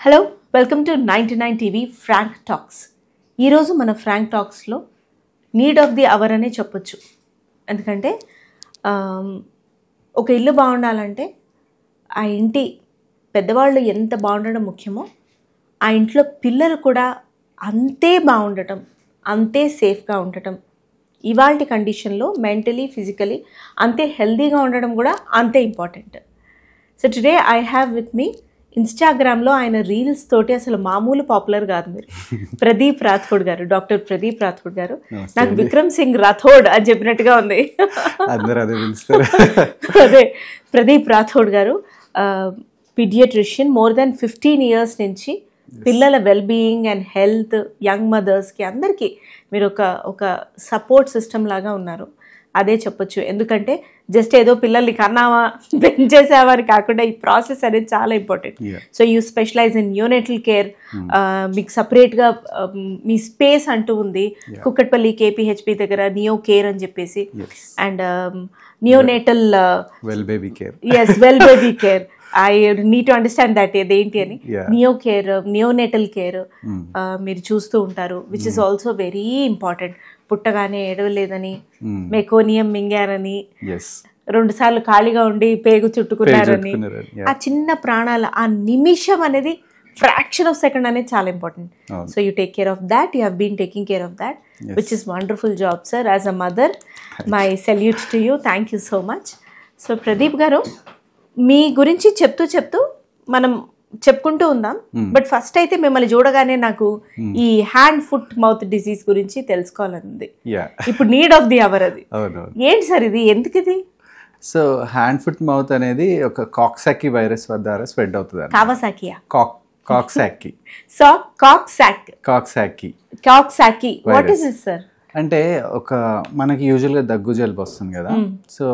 Hello welcome to 99 TV frank talks. ఈరోజు మన frank టాక్స్లో నీడ్ ఆఫ్ ది అవర్ అనే చెప్పొచ్చు. ఎందుకంటే ఒక ఇల్లు బాగుండాలంటే ఆ ఇంటి పెద్దవాళ్ళు ఎంత బాగుండడం ముఖ్యమో ఆ ఇంట్లో పిల్లలు కూడా అంతే బాగుండటం, అంతే సేఫ్గా ఉండటం, ఇవాల్టి కండిషన్లో మెంటలీ ఫిజికలీ అంతే హెల్దీగా ఉండడం కూడా అంతే important. So today I have with me ఇన్స్టాగ్రామ్లో ఆయన రీల్స్ తోటి అసలు మామూలు పాపులర్ కాదు మీరు, ప్రదీప్ రాథోడ్ గారు, డాక్టర్ ప్రదీప్ రాథోడ్ గారు. నాకు విక్రమ్ సింగ్ రాథోడ్ అని చెప్పినట్టుగా ఉంది. అదే ప్రదీప్ రాథోడ్ గారు పీడియాట్రిషియన్. మోర్ దెన్ 15 years నుంచి పిల్లల వెల్బీయింగ్ అండ్ హెల్త్, యంగ్ మదర్స్కి అందరికీ మీరు ఒక సపోర్ట్ సిస్టమ్ లాగా ఉన్నారు. అదే చెప్పొచ్చు. ఎందుకంటే జస్ట్ ఏదో పిల్లల్ని కన్నావా పెంచేసావా అని కాకుండా ఈ ప్రాసెస్ అనేది చాలా important. So you specialize in neonatal care. మీకు సపరేట్గా మీ స్పేస్ అంటూ ఉంది కుక్కట్పల్లి KPHP దగ్గర నియో కేర్ అని చెప్పేసి, and neonatal well baby care. Yes, well baby care. I need to understand that ఇదేంటి అని. నియో కేర్, నియోనేటల్ కేర్ మీరు చూస్తూ ఉంటారు, which is also very important. పుట్టగానే ఏడవలేదని, మెకోనియం మింగారని, 2 సార్లు ఖాళీగా ఉండి పేగు చుట్టుకున్నారని, ఆ చిన్న ప్రాణాల ఆ నిమిషం అనేది ఫ్రాక్షన్ ఆఫ్ సెకండ్ అనేది చాలా important. So you take care of that. You have been taking care of that, which is wonderful job sir. As a mother my salute to you. Thank you so much. So Pradeep garu, మీ గురించి చెప్తూ మనం చెప్పుకుంటూ ఉందాం. But first అయితే మిమ్మల్ని చూడగానే నాకు ఈ హ్యాండ్ ఫుట్ మౌత్ డిసీజ్ గురించి తెలుసుకోవాలని ఉంది. ఇప్పుడు నీడ్ ఆఫ్ ది అవర్ అది ఏంటి సార్? ఇది ఎందుకు ఇది? సో హ్యాండ్ ఫుట్ మౌత్ అనేది ఒక కాక్సాకీ వైరస్ ద్వారా స్ప్రెడ్ అవుతుంది. కావాసాకియా? Coxsackie. So Coxsackie what is it sir? అంటే మనకి యూజువల్గా దగ్గు జలుబు వస్తుంది కదా, సో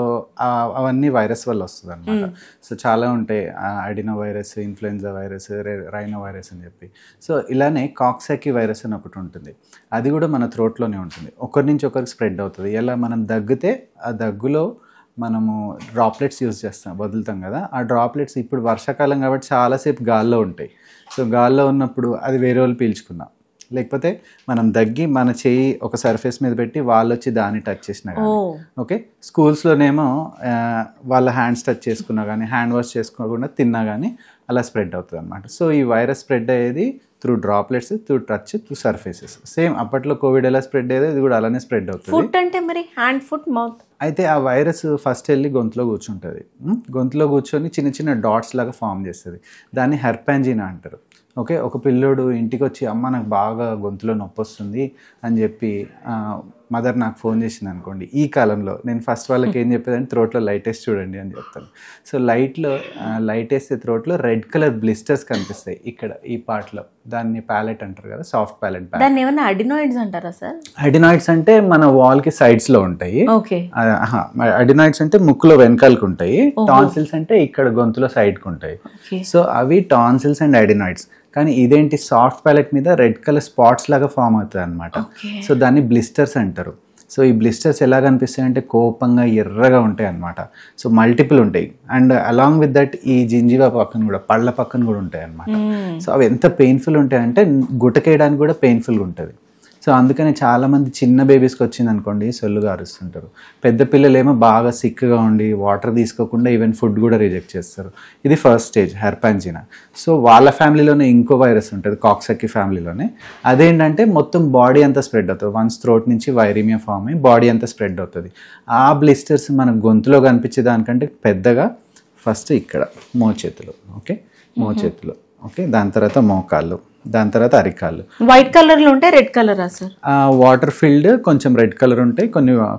అవన్నీ వైరస్ వల్ల వస్తుంది అనమాట. సో చాలా ఉంటాయి, Adreno virus, influenza virus, rhino virus అని చెప్పి. సో ఇలానే కాక్సాకీ వైరస్ అని ఒకటి ఉంటుంది. అది కూడా మన థ్రోట్లోనే ఉంటుంది, ఒకరి నుంచి ఒకరికి స్ప్రెడ్ అవుతుంది. ఎలా మనం దగ్గితే ఆ దగ్గులో మనము డ్రాప్లెట్స్ యూజ్ వదులుతాం కదా, ఆ డ్రాప్లెట్స్ ఇప్పుడు వర్షాకాలం కాబట్టి చాలాసేపు గాల్లో ఉంటాయి. సో గాల్లో ఉన్నప్పుడు అది వేరే వాళ్ళు పీల్చుకున్నాం, లేకపోతే మనం దగ్గి మన చేయి ఒక సర్ఫేస్ మీద పెట్టి వాళ్ళు వచ్చి దాన్ని టచ్ చేసినా కానీ, ఓకే, స్కూల్స్లోనేమో వాళ్ళ హ్యాండ్స్ టచ్ చేసుకున్నా కానీ, హ్యాండ్ వాష్ చేసుకోకుండా తిన్నా కానీ అలా స్ప్రెడ్ అవుతుంది అనమాట. సో ఈ వైరస్ స్ప్రెడ్ అయ్యేది through droplets, through touch, through surfaces. Same అప్పట్లో కోవిడ్ ఎలా స్ప్రెడ్ అయ్యేదో ఇది కూడా అలానే స్ప్రెడ్ అవుతుంది. ఫుట్ అంటే మరి హ్యాండ్, ఫుట్, మౌత్. అయితే ఆ వైరస్ ఫస్ట్ వెళ్ళి గొంతులో కూర్చుంటుంది. గొంతులో కూర్చొని చిన్న చిన్న డాట్స్ లాగా ఫామ్ చేస్తుంది. దాన్ని హెర్పాంజినా అంటారు. ఓకే, ఒక పిల్లోడు ఇంటికి వచ్చి అమ్మ నాకు బాగా గొంతులో నొప్పి వస్తుంది అని చెప్పి మదర్ నాకు ఫోన్ చేసింది అనుకోండి, ఈ కాలంలో నేను ఫస్ట్ వాళ్ళకి ఏం చెప్పేదంటే థ్రోట్లో లైట్ వేసి చూడండి అని చెప్తాను. సో లైట్ వేస్తే థ్రోట్లో రెడ్ కలర్ బ్లిస్టర్స్ కనిపిస్తాయి ఇక్కడ ఈ పార్ట్లో. దాన్ని ప్యాలెట్ అంటారు కదా, సాఫ్ట్ ప్యాలెట్. దాన్ని ఏమన్నా అడినాయిడ్స్ అంటారా సార్? అడినాయిడ్స్ అంటే మన వాల్కి సైడ్స్లో ఉంటాయి. అడినాయిడ్స్ అంటే ముక్కులో వెనకాలకు ఉంటాయి. టాన్సిల్స్ అంటే ఇక్కడ గొంతులో సైడ్కి ఉంటాయి. సో అవి టాన్సిల్స్ అండ్ అడినాయిడ్స్. కానీ ఇదేంటి, సాఫ్ట్ ప్యాలెట్ మీద రెడ్ కలర్ స్పాట్స్ లాగా ఫామ్ అవుతుంది అనమాట. సో దాన్ని బ్లిస్టర్స్ అంటారు. సో ఈ బ్లిస్టర్స్ ఎలా కనిపిస్తాయి అంటే కోపంగా ఎర్రగా ఉంటాయి అనమాట. సో మల్టిపుల్ ఉంటాయి. అండ్ అలాంగ్ విత్ దట్ ఈ జింజివా పక్కన కూడా, పళ్ళ పక్కన కూడా ఉంటాయి అనమాట. సో అవి ఎంత పెయిన్ఫుల్ ఉంటాయి అంటే గుటకేయడానికి కూడా పెయిన్ఫుల్గా ఉంటుంది. సో అందుకని చాలామంది చిన్న బేబీస్కి వచ్చింది అనుకోండి సొల్లుగా అరుస్తుంటారు. పెద్ద పిల్లలేమో బాగా సిక్గా ఉండి వాటర్ తీసుకోకుండా ఈవెన్ ఫుడ్ కూడా రిజెక్ట్ చేస్తారు. ఇది ఫస్ట్ స్టేజ్, హెర్పాంజినా. సో వాళ్ళ ఫ్యామిలీలోనే ఇంకో వైరస్ ఉంటుంది, కాక్సాకీ ఫ్యామిలీలోనే. అదేంటంటే మొత్తం బాడీ అంతా స్ప్రెడ్ అవుతుంది. వన్స్ థ్రోట్ నుంచి వైరీమియా ఫామ్ అయ్యి బాడీ అంతా స్ప్రెడ్ అవుతుంది. ఆ బ్లిస్టర్స్ మన గొంతులో కనిపించే దానికంటే పెద్దగా ఫస్ట్ ఇక్కడ మోచేతులు, ఓకే, మోచేతులు, ఓకే, దాని తర్వాత మోకాళ్ళు, దాని తర్వాత అరికాళ్ళు. వైట్ కలర్ లో ఉంటాయి, red colour sir? Water field కొంచెం రెడ్ కలర్ ఉంటాయి,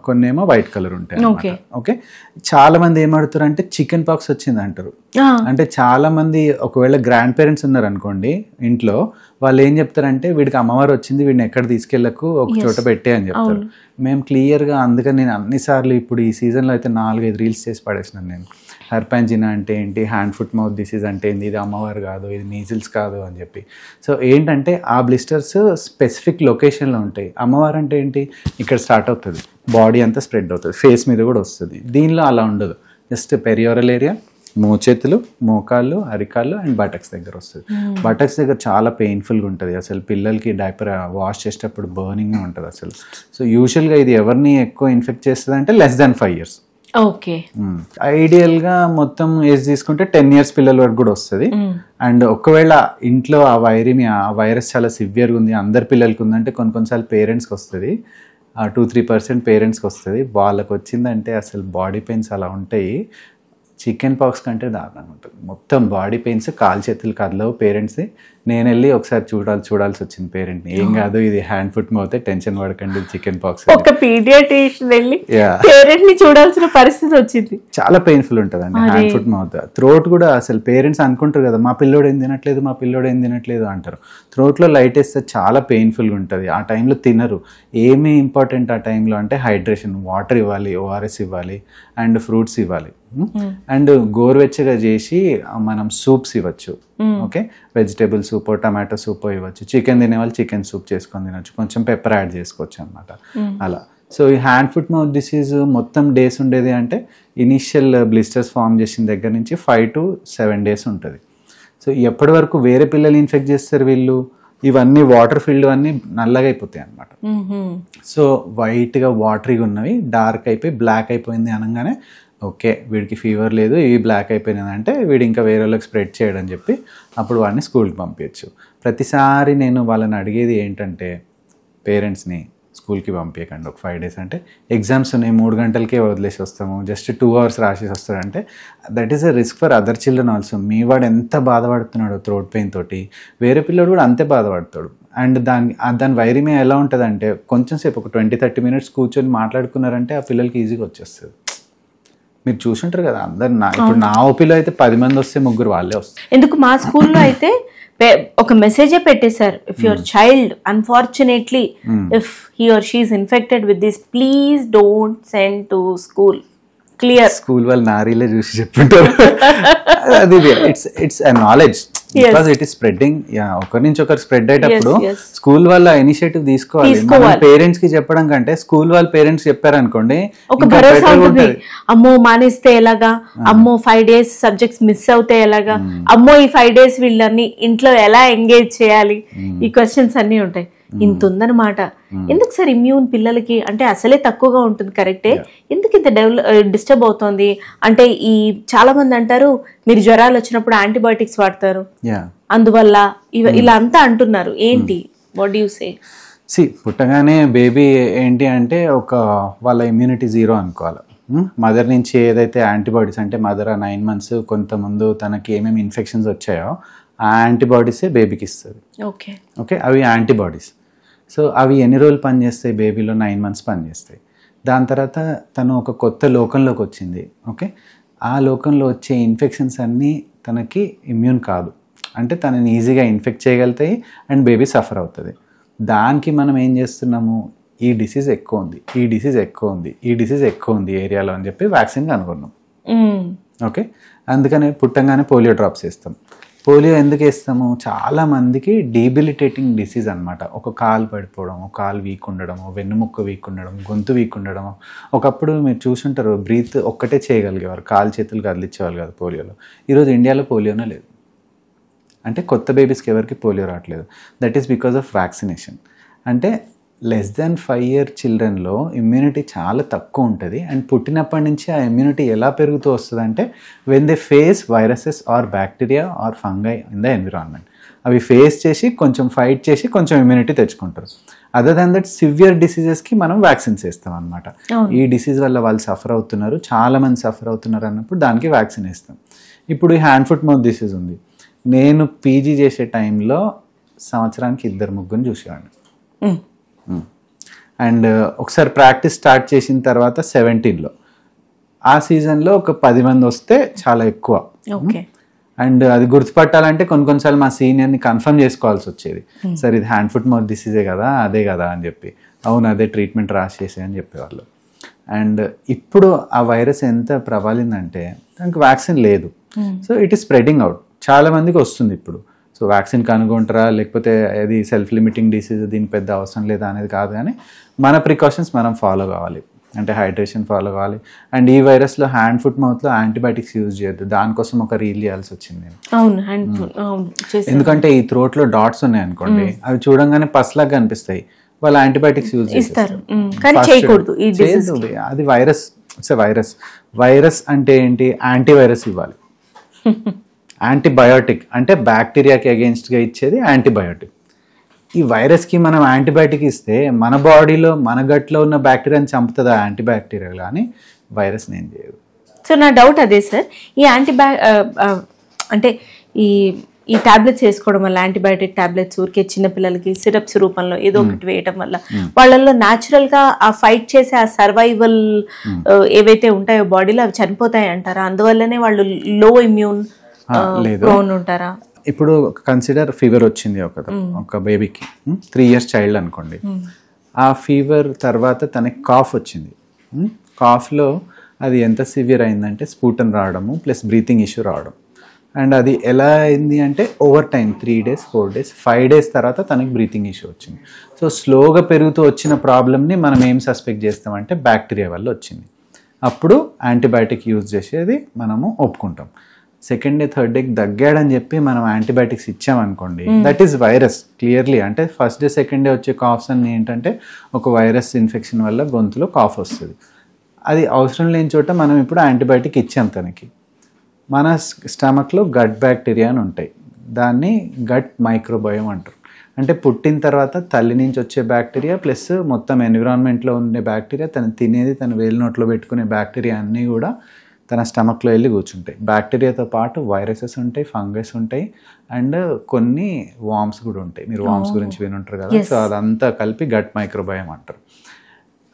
కొన్ని ఏమో వైట్ కలర్ ఉంటాయి. ఓకే, చాలా మంది ఏమడుతారు అంటే చికెన్ పాక్స్ వచ్చింది అంటారు. అంటే చాలా మంది ఒకవేళ గ్రాండ్ పేరెంట్స్ ఉన్నారు అనుకోండి ఇంట్లో, వాళ్ళు ఏం చెప్తారంటే వీడికి అమ్మవారు వచ్చింది, వీడిని ఎక్కడ తీసుకెళ్ళకు, ఒక చోట పెట్టే అని చెప్తారు. మేము క్లియర్గా, అందుకని నేను అన్నిసార్లు ఇప్పుడు ఈ సీజన్లో అయితే 4-5 రీల్స్ చేసి పడేసినాను నేను. హెర్పాంజినా అంటే ఏంటి, హ్యాండ్ ఫుట్ మౌత్ డిసీజ్ అంటే ఏంటి, ఇది అమ్మవారు కాదు, ఇది మీజిల్స్ కాదు అని చెప్పి. సో ఏంటంటే ఆ బ్లిస్టర్స్ స్పెసిఫిక్ లొకేషన్లో ఉంటాయి. అమ్మవారు అంటే ఏంటి, ఇక్కడ స్టార్ట్ అవుతుంది, బాడీ అంతా స్ప్రెడ్ అవుతుంది, ఫేస్ మీద కూడా వస్తుంది. దీనిలో అలా ఉండదు, జస్ట్ పెరియోరల్ ఏరియా, మోచేతులు, మోకాళ్ళు, అరికాళ్ళు అండ్ బటక్స్ దగ్గర వస్తుంది. బటక్స్ దగ్గర చాలా పెయిన్ఫుల్గా ఉంటుంది అసలు. పిల్లలకి డైపర్ వాష్ చేసేటప్పుడు బర్నింగ్గా ఉంటుంది అసలు. సో యూజువల్గా ఇది ఎవరిని ఎక్కువ ఇన్ఫెక్ట్ చేస్తుంది అంటే less than 5 years. ఓకే. ఐడియల్గా మొత్తం ఏజ్ తీసుకుంటే 10 years పిల్లల వరకు కూడా వస్తుంది. అండ్ ఒకవేళ ఇంట్లో ఆ వైరస్ చాలా సివియర్గా ఉంది, అందరి పిల్లలకి ఉందంటే కొన్నిసార్లు పేరెంట్స్కి వస్తుంది. 2-3% పేరెంట్స్కి వస్తుంది. వాళ్ళకి వచ్చిందంటే అసలు బాడీ పెయిన్స్ అలా ఉంటాయి. చికెన్ పాక్స్ కంటే దారుణంగా ఉంటుంది. మొత్తం బాడీ పెయిన్స్, కాలు చేతులు కదలవు పేరెంట్స్ది. నేను వెళ్ళి ఒకసారి చూడాల్సి వచ్చింది పేరెంట్ని. ఏం కాదు, ఇది హ్యాండ్ ఫుట్ మౌత్, టెన్షన్ పడకండి, చికెన్ పాక్స్. ఒక పీడియాట్రిషియన్ వెళ్ళి పేరెంట్ ని చూడాల్సిన పరిస్థితి వచ్చింది. చాలా పెయిన్ఫుల్ ఉంటుంది అండి హ్యాండ్ ఫుట్ మౌత్. థ్రోట్ కూడా అసలు పేరెంట్స్ అనుకుంటారు కదా, మా పిల్లోడు ఏం తినట్లేదు అంటారు. థ్రోట్లో లైట్ వేస్తే చాలా పెయిన్ఫుల్గా ఉంటుంది. ఆ టైంలో తినరు. ఏమీ ఇంపార్టెంట్ ఆ టైంలో అంటే హైడ్రేషన్, వాటర్ ఇవ్వాలి, ORS ఇవ్వాలి అండ్ ఫ్రూట్స్ ఇవ్వాలి. అండ్ గోరువెచ్చగా చేసి మనం సూప్స్ ఇవ్వచ్చు. Okay, vegetable soup, tomato soup ఇవ్వచ్చు. చికెన్ తినే వాళ్ళు చికెన్ సూప్ చేసుకొని తినొచ్చు, కొంచెం పెప్పర్ యాడ్ చేసుకోవచ్చు అనమాట. అలా. సో ఈ హ్యాండ్ ఫుట్ మౌత్ డిసీజ్ మొత్తం డేస్ ఉండేది అంటే ఇనిషియల్ బ్లిస్టర్స్ ఫామ్ చేసిన దగ్గర నుంచి 5 to 7 days ఉంటుంది. సో ఎప్పటి వరకు వేరే పిల్లలు ఇన్ఫెక్ట్ చేస్తారు వీళ్ళు, ఇవన్నీ వాటర్ ఫీల్డ్ అన్నీ నల్లగా అయిపోతాయి అనమాట. సో వైట్గా వాటరీగా ఉన్నవి డార్క్ అయిపోయి బ్లాక్ అయిపోయింది అనగానే ఓకే వీడికి ఫీవర్ లేదు, ఇవి బ్లాక్ అయిపోయినది అంటే వీడు ఇంకా వేరే వాళ్ళకి స్ప్రెడ్ చేయడం చెప్పి అప్పుడు వాడిని స్కూల్కి పంపించచ్చు. ప్రతిసారి నేను వాళ్ళని అడిగేది ఏంటంటే పేరెంట్స్ని స్కూల్కి పంపించకండి ఒక 5 days. అంటే ఎగ్జామ్స్ ఉన్నాయి, 3 గంటలకే వదిలేసి వస్తాము, జస్ట్ 2 hours రాసేసి వస్తాడంటే that is a risk for other children also. మీ వాడు ఎంత బాధపడుతున్నాడు థ్రోట్ పెయిన్ తోటి, వేరే పిల్లడు కూడా అంతే బాధపడతాడు. అండ్ దాని వైరమే ఎలా ఉంటుందంటే కొంచెం సేపు ఒక 20-30 minutes కూర్చొని మాట్లాడుకున్నారంటే ఆ పిల్లలకి ఈజీగా వచ్చేస్తుంది. మీరు చూసుంటారు కదా అందరు. ఇప్పుడు నా ఓపీలో అయితే 10 మంది వస్తే 3 వాళ్ళే వస్తారు. ఎందుకు మా స్కూల్లో అయితే ఒక మెసేజే పెట్టేశారు, if your child unfortunately if he or she is infected with this please don't send to school. Clear. School వాళ్ళు నారీలే చూసి చెప్తుంటారు. అది it's a knowledge because it is spreading. ఒకరి నుంచి ఒకరు స్ప్రెడ్ అయ్యేటప్పుడు స్కూల్ వాళ్ళ ఇనిషియేటివ్ తీసుకోవాలి. పేరెంట్స్ కి చెప్పడం కంటే స్కూల్ వాళ్ళ పేరెంట్స్ చెప్పారనుకోండి ఒక భరోసా ఉంటుంది. అమ్మో మానేస్తే ఎలాగా, అమ్మో 5 days సబ్జెక్ట్స్ మిస్ అవుతే ఎలాగా, అమ్మో ఈ 5 days వీళ్ళని ఇంట్లో ఎలా ఎంగేజ్ చేయాలి, ఈ క్వశ్చన్స్ అన్ని ఉంటాయి. ఇంత ఉందన్నమాట. ఎందుకు సార్ ఇమ్యూన్ పిల్లలకి అంటే అసలే తక్కువగా ఉంటుంది, కరెక్టే, ఎందుకు ఇంత డిస్టర్బ్ అవుతుంది అంటే ఈ చాలా మంది అంటారు మీరు జ్వరాలు వచ్చినప్పుడు యాంటీబయాటిక్స్ వాడతారు అందువల్ల ఇలా అంతా అంటున్నారు. ఏంటి, వాట్ డు యు సే? పుట్టగానే బేబీ ఏంటి అంటే ఒక వాళ్ళ ఇమ్యూనిటీ 0 అనుకోవాలి. మదర్ నుంచి ఏదైతే యాంటీబాడీస్ అంటే మదర్ 9 months కొంతమంది తనకి ఏమేమి ఇన్ఫెక్షన్స్ వచ్చాయో ఆ యాంటీబాడీసే బేబీకి ఇస్తుంది. ఓకే, అవి యాంటీబాడీస్. సో అవి ఎన్ని రోజులు పనిచేస్తాయి బేబీలో? 9 months పనిచేస్తాయి. దాని తర్వాత తను ఒక కొత్త లోకంలోకి వచ్చింది. ఓకే, ఆ లోకంలో వచ్చే ఇన్ఫెక్షన్స్ అన్నీ తనకి ఇమ్యూన్ కాదు, అంటే తనని ఈజీగా ఇన్ఫెక్ట్ చేయగలుగుతాయి అండ్ బేబీ సఫర్ అవుతుంది. దానికి మనం ఏం చేస్తున్నాము, ఈ డిసీజ్ ఎక్కువ ఉంది, ఈ డిసీజ్ ఎక్కువ ఉంది, ఈ డిసీజ్ ఎక్కువ ఉంది ఏరియాలో అని చెప్పి వ్యాక్సిన్ కనుగొన్నాం. ఓకే, అందుకనే పుట్టంగానే పోలియో డ్రాప్స్ వేస్తాం. పోలియో ఎందుకు వేస్తాము? చాలా మందికి డీబిలిటేటింగ్ డిసీజ్ అనమాట. ఒక కాలు పడిపోవడం, ఒక కాలు వీక్ ఉండడం, వెన్నుముక్క వీక్ ఉండడం, గొంతు వీక్ ఉండడం. ఒకప్పుడు మీరు చూసుంటారు బ్రీత్ ఒక్కటే చేయగలిగేవారు, కాలు చేతులు కదిలించేవాళ్ళు కాదు పోలియోలో. ఈరోజు ఇండియాలో పోలియోనే లేదు, అంటే కొత్త బేబీస్కి ఎవరికి పోలియో రావట్లేదు. That is because of vaccination. అంటే less than 5 year చిల్డ్రన్లో ఇమ్యూనిటీ చాలా తక్కువ ఉంటుంది. అండ్ పుట్టినప్పటి నుంచి ఆ ఇమ్యూనిటీ ఎలా పెరుగుతూ వస్తుంది అంటే when they face viruses or bacteria or fungi in the environment, అవి ఫేస్ చేసి కొంచెం ఫైట్ చేసి కొంచెం ఇమ్యూనిటీ తెచ్చుకుంటారు. అదర్ దాన్ దట్ సివియర్ డిసీజెస్కి మనం వ్యాక్సిన్స్ వేస్తాం అనమాట. ఈ డిసీజ్ వల్ల వాళ్ళు సఫర్ అవుతున్నారు, చాలామంది సఫర్ అవుతున్నారు అన్నప్పుడు దానికి వ్యాక్సిన్ వేస్తాం. ఇప్పుడు ఈ హ్యాండ్ ఫుట్ మౌత్ డిసీజ్ ఉంది. నేను పీజీ చేసే టైంలో సంవత్సరానికి 2-3 చూసేవాడిని. అండ్ ఒకసారి ప్రాక్టీస్ స్టార్ట్ చేసిన తర్వాత 17లో ఆ సీజన్లో ఒక 10 మంది వస్తే చాలా ఎక్కువ. అండ్ అది గుర్తుపట్టాలంటే కొన్నిసార్లు మా సీనియర్ని కన్ఫర్మ్ చేసుకోవాల్సి వచ్చేది, సార్ ఇది హ్యాండ్ ఫుట్ మౌత్ డిసీజే కదా, అదే కదా అని చెప్పి. అవును అదే, ట్రీట్మెంట్ రాసేసే అని చెప్పేవాళ్ళు. అండ్ ఇప్పుడు ఆ వైరస్ ఎంత ప్రబలిందంటే దానికి వ్యాక్సిన్ లేదు. So it is spreading out, చాలా మందికి వస్తుంది ఇప్పుడు. సో వ్యాక్సిన్ కనుగొంటారా లేకపోతే అది సెల్ఫ్ లిమిటింగ్ డిసీజ్, దీనికి పెద్ద అవసరం లేదా అనేది కాదు, కానీ మన ప్రికాషన్స్ మనం ఫాలో కావాలి. అంటే హైడ్రేషన్ ఫాలో కావాలి. అండ్ ఈ వైరస్లో హ్యాండ్ ఫుట్ మౌత్లో యాంటీబయాటిక్స్ యూజ్ చేయొద్దు, దానికోసం ఒక రీల్ చేయాల్సి వచ్చింది నేను. ఎందుకంటే ఈ థ్రోట్లో డాట్స్ ఉన్నాయి అనుకోండి, అవి చూడంగానే పస్లాగా కనిపిస్తాయి, వాళ్ళు యాంటీబయాటిక్స్ యూజ్ చేస్తారు. అది వైరస్, వైరస్ అంటే ఏంటి, యాంటీవైరస్ ఇవ్వాలి. యాంటీబయోటిక్ అంటే బ్యాక్టీరియాకి అగేన్స్ట్గా ఇచ్చేది యాంటీబయోటిక్. ఈ వైరస్కి మనం యాంటీబయాటిక్ ఇస్తే మన బాడీలో మన గట్లో ఉన్న బ్యాక్టీరియాని చంపుతుంది ఆ యాంటీబ్యాక్టీరియా, కానీ వైరస్ ఏం చేయదు. సో నా డౌట్ అదే సార్, ఈ అంటే ఈ టాబ్లెట్స్ వేసుకోవడం వల్ల, యాంటీబయాటిక్ టాబ్లెట్స్ ఊరికే చిన్నపిల్లలకి సిరప్స్ రూపంలో ఏదో ఒకటి వేయడం వల్ల వాళ్ళల్లో న్యాచురల్ గా ఆ ఫైట్ చేసే ఆ సర్వైవల్ ఏవైతే ఉంటాయో బాడీలో అవి చనిపోతాయి అంటారా? అందువల్లనే వాళ్ళు లో ఇమ్యూన్ ప్రోన్ ఉంటారా? ఇప్పుడు కన్సిడర్ ఫీవర్ వచ్చింది ఒక బేబీకి, 3 years చైల్డ్ అనుకోండి. ఆ ఫీవర్ తర్వాత తనకి కాఫ్ వచ్చింది. కాఫ్లో అది ఎంత సివియర్ అయిందంటే స్పూటన్ రావడము ప్లస్ బ్రీతింగ్ ఇష్యూ రావడం. అండ్ అది ఎలా అయింది అంటే over time 3 days 4 days 5 days తర్వాత తనకి బ్రీతింగ్ ఇష్యూ వచ్చింది. సో స్లోగా పెరుగుతూ వచ్చిన ప్రాబ్లమ్ని మనం ఏం సస్పెక్ట్ చేస్తామంటే బ్యాక్టీరియా వల్ల వచ్చింది. అప్పుడు యాంటీబయాటిక్ యూజ్ చేసేది మనము ఒప్పుకుంటాం. 2nd day 3rd day దగ్గాడని చెప్పి మనం యాంటీబయాటిక్స్ ఇచ్చామనుకోండి, దట్ ఈస్ వైరస్ క్లియర్లీ. అంటే 1st day 2nd day వచ్చే కాఫ్స్ అన్ని ఏంటంటే ఒక వైరస్ ఇన్ఫెక్షన్ వల్ల గొంతులో కాఫ్ వస్తుంది. అది అవసరం లేని చోట మనం ఇప్పుడు యాంటీబయాటిక్ ఇచ్చాం తనకి. మన స్టమక్లో గట్ బ్యాక్టీరియా అని ఉంటాయి, దాన్ని గట్ మైక్రోబయోమ్ అంటారు. అంటే పుట్టిన తర్వాత తల్లి నుంచి వచ్చే బ్యాక్టీరియా ప్లస్ మొత్తం ఎన్విరాన్మెంట్లో ఉండే బ్యాక్టీరియా, తను తినేది తన వేలు నోట్లో పెట్టుకునే బ్యాక్టీరియా అన్నీ కూడా తన స్టమక్లో వెళ్ళి కూర్చుంటాయి. బ్యాక్టీరియాతో పాటు వైరసెస్ ఉంటాయి, ఫంగస్ ఉంటాయి, అండ్ కొన్ని వామ్స్ కూడా ఉంటాయి. మీరు వామ్స్ గురించి వినుంటారు కదా. సో అదంతా కలిపి గట్ మైక్రోబయోమ్ అంటారు.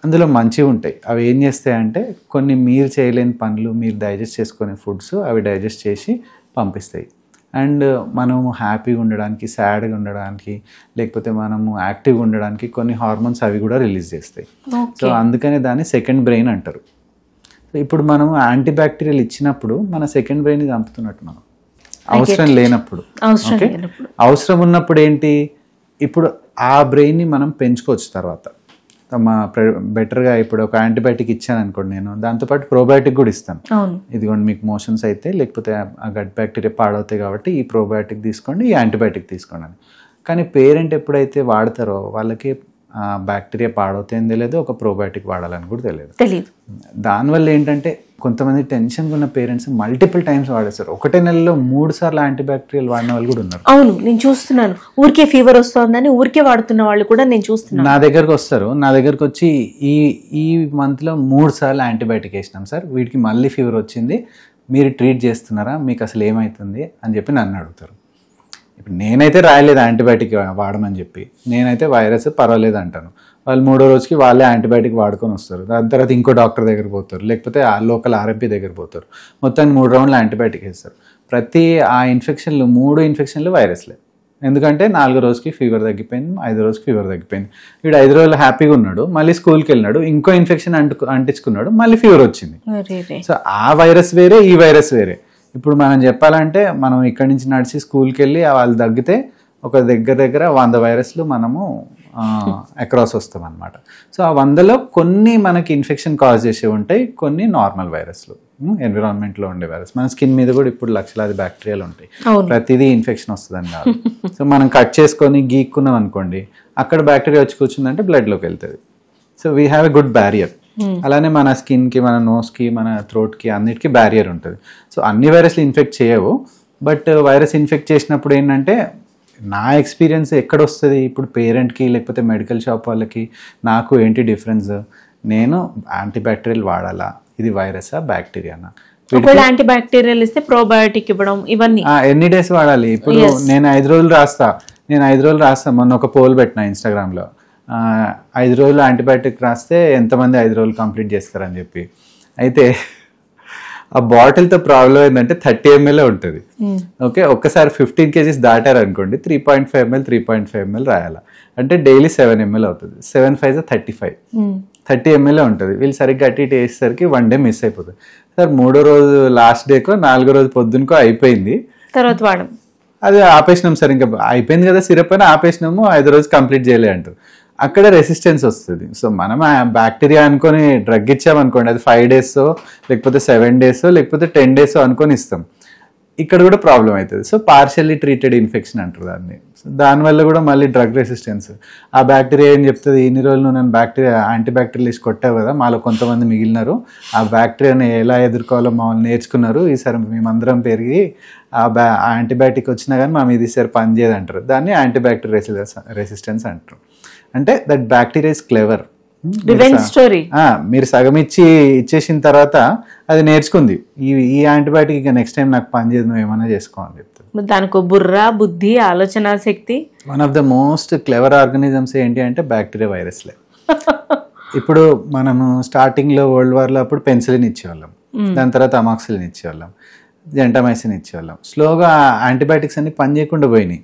అందులో మంచివి ఉంటాయి. అవి ఏం చేస్తాయంటే కొన్ని మీరు చేయలేని పనులు, మీరు డైజెస్ట్ చేసుకునే ఫుడ్స్ అవి డైజెస్ట్ చేసి పంపిస్తాయి. అండ్ మనము హ్యాపీగా ఉండడానికి, సాడ్గా ఉండడానికి, లేకపోతే మనము యాక్టివ్గా ఉండడానికి కొన్ని హార్మోన్స్ అవి కూడా రిలీజ్ చేస్తాయి. సో అందుకనే దాన్ని సెకండ్ బ్రెయిన్ అంటారు. ఇప్పుడు మనం యాంటీబ్యాక్టీరియల్ ఇచ్చినప్పుడు మన సెకండ్ బ్రెయిన్ చంపుతున్నట్టు మనం, అవసరం లేనప్పుడు. ఓకే, అవసరం ఉన్నప్పుడు ఏంటి, ఇప్పుడు ఆ బ్రెయిన్ని మనం పెంచుకోవచ్చు. తర్వాత బెటర్గా ఇప్పుడు ఒక యాంటీబయాటిక్ ఇచ్చాను అనుకోండి, నేను దాంతోపాటు ప్రోబయాటిక్ కూడా ఇస్తాను. ఇదిగోండి మీకు మోషన్స్ అయితే లేకపోతే ఆ గట్ బ్యాక్టీరియా పాడవుతాయి కాబట్టి ఈ ప్రోబయాటిక్ తీసుకోండి, ఈ యాంటీబయాటిక్ తీసుకోండి అని. కానీ పేరెంట్ ఎప్పుడైతే వాడతారో వాళ్ళకి బ్యాక్టీరియా పాడవుతాయని తెలియదు, ఒక ప్రోబయాటిక్ వాడాలని కూడా తెలియదు. దానివల్ల ఏంటంటే కొంతమంది టెన్షన్గా ఉన్న పేరెంట్స్ మల్టిపుల్ టైమ్స్ వాడేస్తారు. ఒకటే నెలలో 3 సార్లు యాంటీబ్యాక్టీరియల్ వాడిన వాళ్ళు కూడా ఉన్నారు. అవును, నేను చూస్తున్నాను. ఊరికే ఫీవర్ వస్తుందని ఊరికే వాడుతున్న వాళ్ళు కూడా నేను చూస్తున్నాను. నా దగ్గరకు వస్తారు, నా దగ్గరకు వచ్చి ఈ మంత్లో 3 సార్లు యాంటీబయాటిక్ వేసినాం సార్, వీటికి మళ్ళీ ఫీవర్ వచ్చింది, మీరు ట్రీట్ చేస్తున్నారా, మీకు అసలు ఏమవుతుంది అని చెప్పి నన్ను అడుగుతారు. ఇప్పుడు నేనైతే రాయలేదు యాంటీబయాటిక్ వాడమని చెప్పి, నేనైతే వైరస్ పర్వాలేదు అంటాను. వాళ్ళు 3వ రోజుకి వాళ్ళే యాంటీబయాటిక్ వాడుకొని వస్తారు. దాని తర్వాత ఇంకో డాక్టర్ దగ్గర పోతారు, లేకపోతే ఆ లోకల్ ఆర్ఎంపీ దగ్గర పోతారు. మొత్తానికి 3 రౌండ్లు యాంటీబయాటిక్ వేస్తారు. ప్రతి ఆ ఇన్ఫెక్షన్లు 3 ఇన్ఫెక్షన్లు వైరస్లే. ఎందుకంటే 4వ రోజుకి ఫీవర్ తగ్గిపోయింది, 5వ రోజుకి ఫీవర్ తగ్గిపోయింది. వీడు 5 రోజులు హ్యాపీగా ఉన్నాడు, మళ్ళీ స్కూల్కి వెళ్ళినాడు, ఇంకో ఇన్ఫెక్షన్ అంటించుకున్నాడు, మళ్ళీ ఫీవర్ వచ్చింది. సో ఆ వైరస్ వేరే, ఈ వైరస్ వేరే. ఇప్పుడు మనం చెప్పాలంటే మనం ఇక్కడి నుంచి నడిచి స్కూల్కి వెళ్ళి వాళ్ళు తగ్గితే ఒక దగ్గర 100 వైరస్లు మనము అక్రాస్ వస్తాం అనమాట. సో ఆ 100లో కొన్ని మనకి ఇన్ఫెక్షన్ కాజ్ చేసే ఉంటాయి, కొన్ని నార్మల్ వైరస్లు, ఎన్విరాన్మెంట్లో ఉండే వైరస్. మన స్కిన్ మీద కూడా ఇప్పుడు లక్షలాది బ్యాక్టీరియాలు ఉంటాయి, ప్రతిదీ ఇన్ఫెక్షన్ వస్తుందని కాదు. సో మనం కట్ చేసుకొని గీక్కున్నాం అనుకోండి, అక్కడ బ్యాక్టీరియా వచ్చి కూర్చుందంటే బ్లడ్లోకి వెళ్తుంది. So we have a good barrier. అలానే మన స్కిన్కి, మన నోస్కి, మన థ్రోట్కి అన్నిటికీ బ్యారియర్ ఉంటుంది. సో అన్ని వైరస్లు ఇన్ఫెక్ట్ చేయవు, బట్ వైరస్ ఇన్ఫెక్ట్ చేసినప్పుడు ఏంటంటే నా ఎక్స్పీరియన్స్ ఎక్కడ వస్తుంది, ఇప్పుడు పేరెంట్కి లేకపోతే మెడికల్ షాప్ వాళ్ళకి నాకు ఏంటి డిఫరెన్స్, నేను యాంటీబ్యాక్టీరియల్ వాడాలా, ఇది వైరసా బ్యాక్టీరియానా, యాంటీబ్యాక్టీరియల్ ఇస్తే ప్రోబయాటిక్ ఇవ్వడం, ఇవన్నీ ఎన్ని డేస్ వాడాలి. ఇప్పుడు నేను 5 రోజులు రాస్తా. మొన్న ఒక పోల్ పెట్టినా ఇన్స్టాగ్రామ్లో, 5 రోజులు యాంటీబయాటిక్ రాస్తే ఎంతమంది 5 రోజులు కంప్లీట్ చేస్తారని చెప్పి. అయితే ఆ బాటిల్తో ప్రాబ్లం ఏంటంటే 30 ml ఉంటుంది. ఓకే, ఒక్కసారి 15 kgs దాటారు అనుకోండి, 3.5 ml 3.5 ml రాయాలి. అంటే డైలీ 7 ml అవుతుంది. 7 5 30 ml ఉంటుంది. వీళ్ళు సరిగ్గా అటు ఇటు వేసేసరికి 1 day మిస్ అయిపోతుంది. సార్ 3వ రోజు లాస్ట్ డేకో 4వ రోజు పొద్దునకో అయిపోయింది, తర్వాత వాడడం అది ఆపేసినాం సార్, ఇంకా అయిపోయింది కదా సిరప్ అని ఆపేసినాము, 5వ రోజు కంప్లీట్ చేయలే అంటారు. అక్కడ రెసిస్టెన్స్ వస్తుంది. సో మనం బ్యాక్టీరియా అనుకొని డ్రగ్ ఇచ్చామనుకోండి, అది 5 days లేకపోతే 7 days లేకపోతే 10 days అనుకొని ఇస్తాం. ఇక్కడ కూడా ప్రాబ్లం అవుతుంది. సో పార్షియల్లీ ట్రీటెడ్ ఇన్ఫెక్షన్ అంటారు దాన్ని. సో దానివల్ల కూడా మళ్ళీ డ్రగ్ రెసిస్టెన్స్. ఆ బ్యాక్టీరియా ఏం చెప్తుంది, ఇన్ని రోజులు నేను యాంటీబ్యాక్టీరియల్ ఇచ్చి కొట్టావు కదా, మాలో కొంతమంది మిగిలినారు, ఆ బ్యాక్టీరియాని ఎలా ఎదుర్కోవాలో మమ్మల్ని నేర్చుకున్నారు, ఈసారి మేమందరం పెరిగి ఆ యాంటీబయాటిక్ వచ్చినా కానీ మా మీద ఈసారి పనిచేయదు అంటారు. దాన్ని యాంటీబ్యాక్టీరియల్ రెసిస్టెన్స్ అంటారు. అంటే దట్ బ్యాక్టీరియా ఇస్ క్లెవర్. మీరు సగం ఇచ్చేసిన తర్వాత అది నేర్చుకుంది, ఈ యాంటీబయాటిక్ ఇక నెక్స్ట్ టైం నాకు పనిచేయదు, నువ్వు ఏమైనా చేసుకోవాలని చెప్తాను. దానికి బుర్ర, బుద్ధి, ఆలోచన శక్తి. One of the most clever organisms ఏంటి అంటే బ్యాక్టీరియా, వైరస్లే. ఇప్పుడు మనము స్టార్టింగ్లో వరల్డ్ వార్లో అప్పుడు పెన్సిలిన్ ఇచ్చేవాళ్ళం, దాని తర్వాత అమాక్సిలిన్ ఇచ్చేవాళ్ళం, జెంటామైసిన్ ఇచ్చేవాళ్ళం. స్లోగా యాంటీబయాటిక్స్ అన్ని పని చేయకుండా పోయినాయి.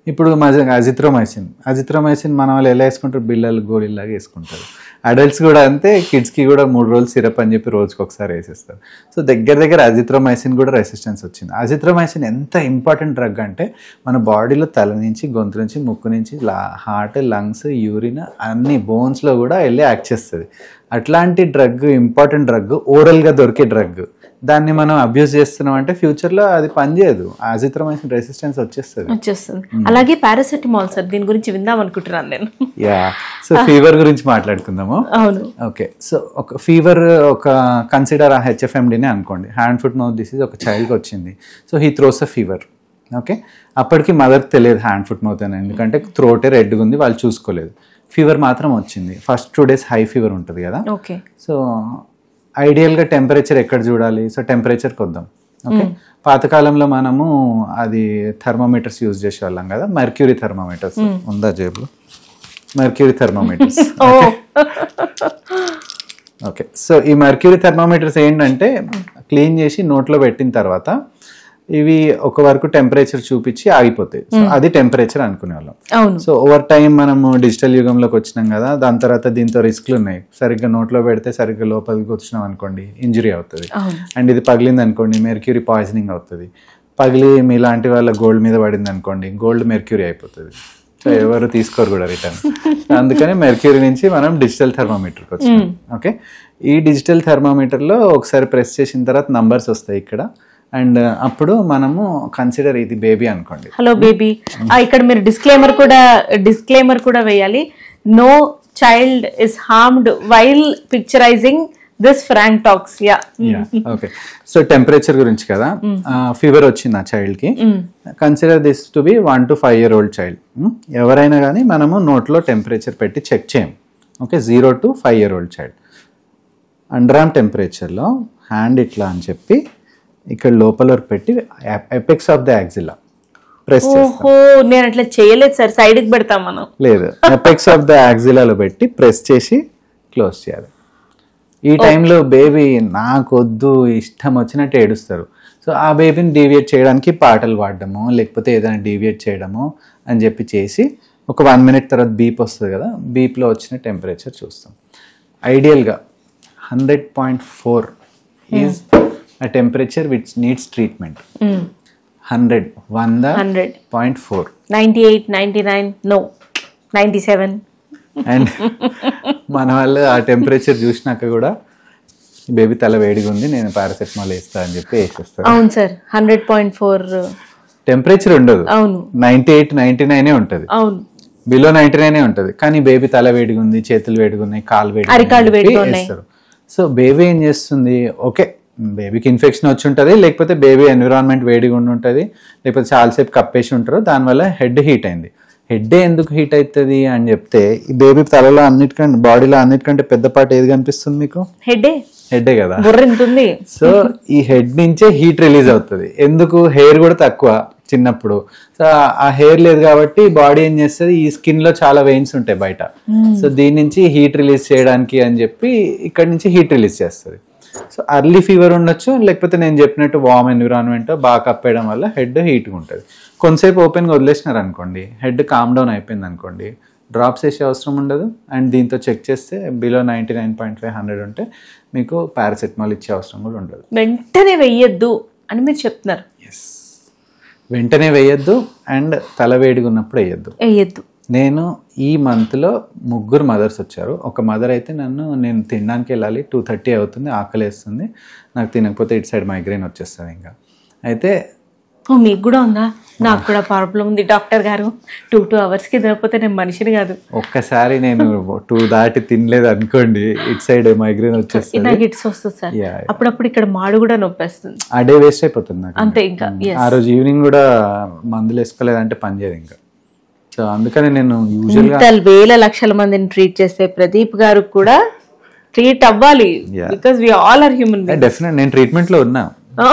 ఇప్పుడు అజిత్రోమైసిన్ మన వాళ్ళు ఎలా వేసుకుంటారు, బిళ్ళలు గోళీలాగా వేసుకుంటారు. అడల్ట్స్ కూడా అంతే, కిడ్స్కి కూడా 3 రోజులు సిరప్ అని చెప్పి రోజుకి ఒకసారి వేసేస్తారు. సో దగ్గర అజిత్రోమైసిన్ కూడా రెసిస్టెన్స్ వచ్చింది. అజిత్రోమైసిన్ ఎంత ఇంపార్టెంట్ డ్రగ్ అంటే మన బాడీలో తల నుంచి, గొంతు నుంచి, ముక్కు నుంచి, హార్ట్, లంగ్స్, యూరిన్ అన్ని బోన్స్లో కూడా వెళ్ళి యాక్ట్ చేస్తుంది. అట్లాంటి డ్రగ్, ఇంపార్టెంట్ డ్రగ్, ఓరల్గా దొరికే డ్రగ్, దాన్ని మనం అబ్యూస్ చేస్తున్నాం అంటే ఫ్యూచర్లో అది పనిచేయదు, అజిత్రోమైసిన్ రెసిస్టెన్స్ వచ్చేస్తుంది. అలాగే పారాసెటమాల్ సార్, దీని గురించి విందాం అనుకుంటున్నాను నేను. సో ఫీవర్ గురించి మాట్లాడుకుందాము. అవును, ఓకే. సో ఒక ఫీవర్, ఒక కన్సిడర్ HFMDనే అనుకోండి, హ్యాండ్ ఫుట్ మౌత్ డిసీజ్ ఒక చైల్డ్కి వచ్చింది. So he throws a fever. Okay, అప్పటికి మదర్కి తెలియదు హ్యాండ్ ఫుట్ మౌత్ అని, ఎందుకంటే థ్రోటే రెడ్గా ఉంది, వాళ్ళు చూసుకోలేదు. ఫీవర్ మాత్రం వచ్చింది. ఫస్ట్ 2 days హై ఫీవర్ ఉంటుంది కదా. ఓకే, సో ఐడియల్గా టెంపరేచర్ ఎక్కడ చూడాలి, సో టెంపరేచర్కి వద్దాం. ఓకే, పాతకాలంలో మనము అది థర్మోమీటర్స్ యూజ్ చేసేవాళ్ళం కదా, మెర్క్యూరీ థర్మోమీటర్స్. ఉందా జేబులో మెర్క్యూరీ థర్మోమీటర్స్? ఓకే, సో ఈ మెర్క్యూరీ థర్మోమీటర్స్ ఏంటంటే క్లీన్ చేసి నోట్లో పెట్టిన తర్వాత ఇవి ఒక వరకు టెంపరేచర్ చూపించి ఆగిపోతాయి. సో అది టెంపరేచర్ అనుకునే వాళ్ళం. సో ఓవర్ టైం మనము డిజిటల్ యుగంలోకి వచ్చినాం కదా, దాని తర్వాత దీంతో రిస్క్లు ఉన్నాయి. సరిగ్గా నోట్లో పెడితే సరిగ్గా లోపలికి వచ్చినాం అనుకోండి, ఇంజరీ అవుతుంది. అండ్ ఇది పగిలింది అనుకోండి, మెర్క్యూరీ పాయిజనింగ్ అవుతుంది. పగిలి మీలాంటి వాళ్ళ గోల్డ్ మీద పడింది అనుకోండి, గోల్డ్ మెర్క్యూరీ అయిపోతుంది. సో ఎవరు తీసుకోరు కూడా రిటర్న్. అందుకని మెర్క్యూరీ నుంచి మనం డిజిటల్ థర్మోమీటర్కి వచ్చాం. ఓకే, ఈ డిజిటల్ థర్మోమీటర్లో ఒకసారి ప్రెస్ చేసిన తర్వాత నంబర్స్ వస్తాయి ఇక్కడ. అండ్ అప్పుడు మనము కన్సిడర్ ఇది బేబీ అనుకోండి. Hello baby. ఇక్కడ మీరు డిస్క్లైమర్ కూడా వేయాలి. No child is harmed while picturising this frank talks. Okay, so temperature గురించి కదా, ఫీవర్ వచ్చింది ఆ చైల్డ్ కి. Consider this to be 1 to 5 year old child. ఎవరైనా కానీ మనము నోట్లో టెంపరేచర్ పెట్టి చెక్ చేయం. Okay, 0 to 5 year old child. Under arm టెంపరేచర్లో హ్యాండ్ ఇట్లా అని చెప్పి ఇక్కడ లోపల పెట్టి apex of the axilla press చేస్తాం. నేను అట్లా చేయలేదు సార్, సైడ్ కి పెడతాం మనం. లేదు, ఎపెక్స్ ఆఫ్ ద యాక్సిలాలో పెట్టి ప్రెస్ చేసి క్లోజ్ చేయాలి. ఈ టైంలో బేబీ నాకొద్దు ఇష్టం వచ్చినట్టు ఏడుస్తారు. సో ఆ బేబీని డీవియేట్ చేయడానికి పాటలు పాడడము, లేకపోతే ఏదైనా డీవియేట్ చేయడము అని చెప్పి చేసి ఒక 1 minute తర్వాత బీప్ వస్తుంది కదా, బీప్లో వచ్చిన టెంపరేచర్ చూస్తాం. ఐడియల్గా 100.4 is a temperature which needs treatment. 100.4 98 99 no 97. And మన వాళ్ళు ఆ టెంపరేచర్ చూసినాక కూడా బేబీ తల వేడిగా ఉంది, నేను పారాసెటమాల్ వేస్తా అని చెప్పి వేసేస్తాను. అవును సార్, 100.4 టెంపరేచర్ ఉండదు. అవును, 98 99 ఉంటుంది. అవును, బిలో 99 ఉంటుంది. కానీ బేబీ తల వేడిగా ఉంది, చేతులు వేడిగా ఉన్నాయి, కాలు వేడిగా వేస్తారు. సో బేబీ ఏం చేస్తుంది, ఓకే బేబీకి ఇన్ఫెక్షన్ వచ్చి ఉంటుంది, లేకపోతే బేబీ ఎన్విరాన్మెంట్ వేడిగా ఉండి ఉంటుంది, లేకపోతే చాలాసేపు కప్పేసి ఉంటారు, దానివల్ల హెడ్ హీట్ అయింది. హెడ్ ఎందుకు హీట్ అవుతుంది అని చెప్తే, ఈ బేబీ తలలో అన్నిటికంటే, బాడీలో అన్నిటికంటే పెద్ద పార్ట్ ఏది కనిపిస్తుంది మీకు? హెడ్డే కదా. సో ఈ హెడ్ నుంచే హీట్ రిలీజ్ అవుతుంది. ఎందుకు? హెయిర్ కూడా తక్కువ చిన్నప్పుడు. సో ఆ హెయిర్ లేదు కాబట్టి బాడీ ఏం చేస్తుంది, ఈ స్కిన్ లో చాలా వెయిన్స్ ఉంటాయి బయట. సో దీని నుంచి హీట్ రిలీజ్ చేయడానికి అని చెప్పి ఇక్కడ నుంచి హీట్ రిలీజ్ చేస్తుంది. సో అర్లీ ఫీవర్ ఉండొచ్చు, లేకపోతే నేను చెప్పినట్టు వార్మ్ ఎన్విరాన్మెంట్ బాగా కప్పేయడం వల్ల హెడ్ హీట్గా ఉంటుంది. కొంతసేపు ఓపెన్గా వదిలేసినారు అనుకోండి, హెడ్ కామ్ డౌన్ అయిపోయింది అనుకోండి, డ్రాప్స్ వేసే అవసరం ఉండదు. అండ్ దీంతో చెక్ చేస్తే బిలో 99.5 100 ఉంటే మీకు పారాసెటమాల్ ఇచ్చే అవసరం కూడా ఉండదు. వెంటనే వెయ్యొద్దు అని మీరు చెప్తున్నారు. ఎస్, వెంటనే వేయద్దు. అండ్ తల వేడిగా ఉన్నప్పుడు వేయద్దు. నేను ఈ మంత్లో 3 మదర్స్ వచ్చారు. ఒక మదర్ అయితే నేను తినడానికి వెళ్ళాలి, 2:30 అవుతుంది, ఆకలి వేస్తుంది, నాకు తినకపోతే ఇటు సైడ్ మైగ్రేన్ వచ్చేస్తుంది ఇంకా. అయితే మీకు కూడా ఉందా? నాకు కూడా ప్రాబ్లం ఉంది డాక్టర్ గారు, 2 అవర్స్కి తినకపోతే నేను మనిషిని కాదు. ఒక్కసారి నేను 2 దాటి తినలేదు అనుకోండి, ఇటు సైడ్ మైగ్రేన్ వచ్చేస్తుంది, నాకు ఇట్స్ వస్తుంది సార్. అప్పుడప్పుడు ఇక్కడ మాడు కూడా నొప్పేస్తుంది, ఆ డే వేస్ట్ అయిపోతుంది నాకు అంతే. ఇంకా ఆ రోజు ఈవినింగ్ కూడా మందులు వేసుకోలేదంటే పని చేయదు ఇంకా. సో అందుకని నేను యూజువల్గా వేల లక్షల మందిని ట్రీట్ చేస్తే ప్రదీప్ గారు కూడా ట్రీట్ అవ్వాలి, because we all are human beings. Definite నేను ట్రీట్మెంట్లో ఉన్నా,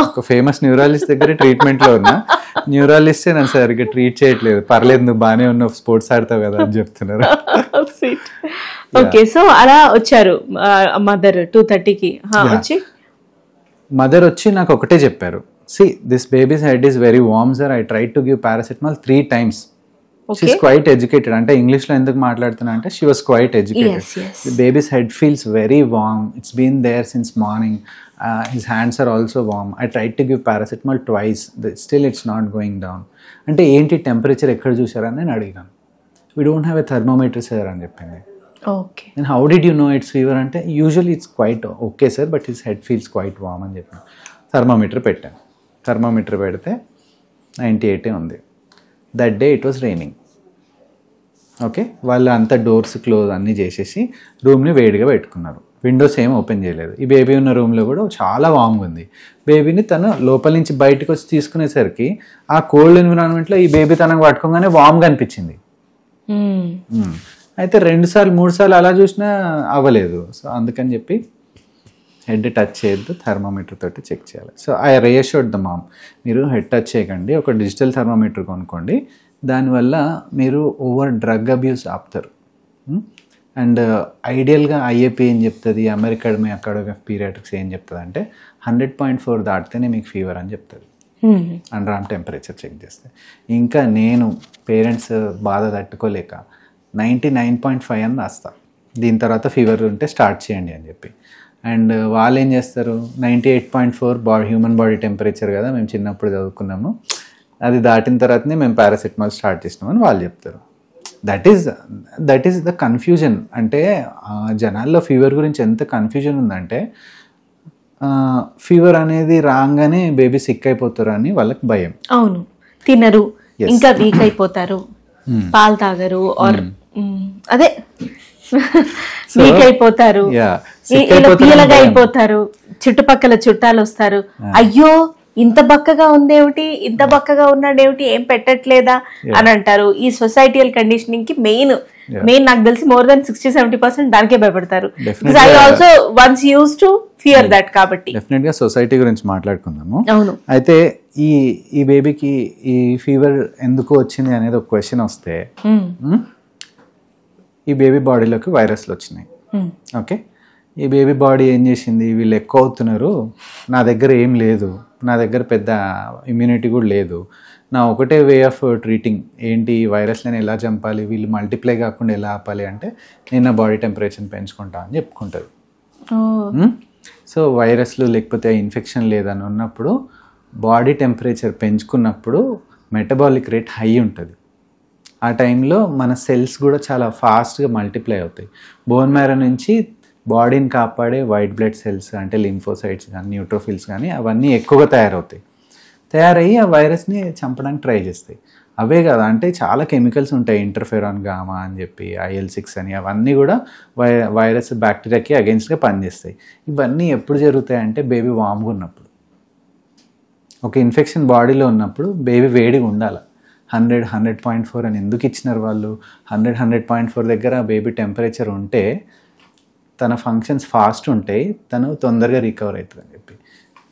ఒక ఫేమస్ న్యూరాలజిస్ట్ దగ్గర ట్రీట్మెంట్ లో ఉన్నా. న్యూరాలజిస్టే నన్ను సరిగ్గా ట్రీట్ చేయట్లేదు, పర్లేదు నువ్వు బాగానే ఉన్నావు, స్పోర్ట్స్ ఆడతావు కదా అని చెప్తున్నారు. ఓకే, సో అలా వచ్చారు మదర్ 2:30కి వచ్చి. మదర్ వచ్చి నాకు ఒకటే చెప్పారు, see this baby's head is very warm sir, I try to give paracetamol 3 times. She is quite educated. అంటే ఇంగ్లీష్లో ఎందుకు మాట్లాడుతున్నా అంటే she was quite educated. Baby's head feels very warm, it's been there since morning, his hands are also warm, I try to give paracetamol twice, still it's not going down. అంటే ఏంటి temperature ఎక్కడ చూసారని నేను అడిగాను. We don't have a thermometer sir అని చెప్పింది. Okay, and how did you know it's fever అంటే usually it's quite okay sir, but his head feels quite warm అని చెప్పాను. థర్మోమీటర్ పెట్టాను. థర్మోమీటర్ పెడితే 98 ఉంది. That day it was raining. Okay, వాళ్ళు అంతా డోర్స్ క్లోజ్ అన్నీ చేసేసి రూమ్ని వేడిగా పెట్టుకున్నారు, విండోస్ ఏం ఓపెన్ చేయలేదు. ఈ బేబీ ఉన్న రూమ్లో కూడా చాలా వామ్గా ఉంది. బేబీని తను లోపల నుంచి బయటకు వచ్చి తీసుకునేసరికి ఆ కోల్డ్ ఎన్విరాన్మెంట్లో ఈ బేబీ తనకు పట్టుకోగానే వామ్గా అనిపించింది. అయితే 2 సార్లు 3 సార్లు అలా చూసినా అవ్వలేదు. సో అందుకని చెప్పి హెడ్ టచ్ చేయొద్దు, థర్మోమీటర్ తోటి చెక్ చేయాలి. సో ఐ రియష్యూర్డ్ ద మామ్, మీరు హెడ్ టచ్ చేయకండి, ఒక డిజిటల్ థర్మోమీటర్ కొనుక్కోండి, దానివల్ల మీరు ఓవర్ డ్రగ్ అబ్యూస్ ఆపుతారు. అండ్ ఐడియల్గా ఐఏపీ ఏం చెప్తుంది, అమెరికన్ అకాడమీ ఆఫ్ పీరియాట్రిక్స్ ఏం చెప్తుంది అంటే 100.4 దాటితేనే మీకు ఫీవర్ అని చెప్తుంది అండర్ ఆర్మ్ టెంపరేచర్ చెక్ చేస్తే. ఇంకా నేను పేరెంట్స్ బాధ తట్టుకోలేక 99.5 అని రాస్తా, దీని తర్వాత ఫీవర్ ఉంటే స్టార్ట్ చేయండి అని చెప్పి. అండ్ వాళ్ళు ఏం చేస్తారు, 98.4 హ్యూమన్ బాడీ టెంపరేచర్ కదా, మేము చిన్నప్పుడు చదువుకున్నాము, అది దాటిన తర్వాతనే మేము పారాసిటమాల్ స్టార్ట్ చేసినామని వాళ్ళు చెప్తారు. That is the confusion. అంటే జనాల్లో ఫీవర్ గురించి ఎంత కన్ఫ్యూజన్ ఉందంటే, ఫీవర్ అనేది రాగానే బేబీ సిక్ అయిపోతారు అని వాళ్ళకి భయం. అవును, తినరు, ఇంకా వీక్ అయిపోతారు, పాలు తాగరు, ఆర్ అదే వీక్ అయిపోతారు, పీలగా అయిపోతారు, చుట్టుపక్కల చుట్టాలు వస్తారు, అయ్యో ఇంత బక్కగా ఉందేమిటి, ఇంత బక్కగా ఉన్నాడేమిటి, ఏం పెట్టట్లేదా అని అంటారు. ఈ సొసైటియల్ కండిషనింగ్ కి మెయిన్ నాకు తెలిసి more than 60-70% దానికే భయపడతారు. I also once use to fear that. కాబట్టి డెఫినెట్ గా సొసైటీ గురించి మాట్లాడుకుందాము. అవును, అయితే ఈ బేబీకి ఈ ఫీవర్ ఎందుకు వచ్చింది అనేది ఒక క్వశ్చన్ వస్తే, ఈ బేబీ బాడీలోకి వైరస్లు వచ్చినాయి. ఓకే, ఈ బేబీ బాడీ ఏం చేసింది, వీళ్ళు ఎక్కువ అవుతున్నారు, నా దగ్గర ఏం లేదు, నా దగ్గర పెద్ద ఇమ్యూనిటీ కూడా లేదు, నా ఒకటే వే ఆఫ్ ట్రీటింగ్ ఏంటి, ఈ వైరస్లను ఎలా చంపాలి, వీళ్ళు మల్టిప్లై కాకుండా ఎలా ఆపాలి అంటే నేను నా బాడీ టెంపరేచర్ని పెంచుకుంటా అని చెప్పుకుంటారు. సో వైరస్లు లేకపోతే ఇన్ఫెక్షన్ లేదని ఉన్నప్పుడు బాడీ టెంపరేచర్ పెంచుకున్నప్పుడు మెటబాలిక్ రేట్ హై ఉంటుంది. ఆ టైంలో మన సెల్స్ కూడా చాలా ఫాస్ట్గా మల్టిప్లై అవుతాయి. బోన్ మ్యారో నుంచి బాడీని కాపాడే వైట్ బ్లడ్ సెల్స్ అంటే లింఫోసైట్స్ కానీ న్యూట్రోఫిల్స్ కానీ అవన్నీ ఎక్కువగా తయారయ్యి ఆ వైరస్ని చంపడానికి ట్రై చేస్తాయి. అవే కదా, అంటే చాలా కెమికల్స్ ఉంటాయి, ఇంటర్ఫెరాన్ గామా అని చెప్పి, IL-6 అని, అవన్నీ కూడా వైరస్ బ్యాక్టీరియాకి అగెన్స్ట్గా పనిచేస్తాయి. ఇవన్నీ ఎప్పుడు జరుగుతాయి అంటే బేబీ వామ్గా ఉన్నప్పుడు. ఒక ఇన్ఫెక్షన్ బాడీలో ఉన్నప్పుడు బేబీ వేడిగా ఉండాలి. 100-100.4 అని ఎందుకు ఇచ్చినారు వాళ్ళు? 100-100.4 దగ్గర బేబీ టెంపరేచర్ ఉంటే తన ఫంక్షన్స్ ఫాస్ట్ ఉంటాయి, తను తొందరగా రికవర్ అవుతుంది అని చెప్పి.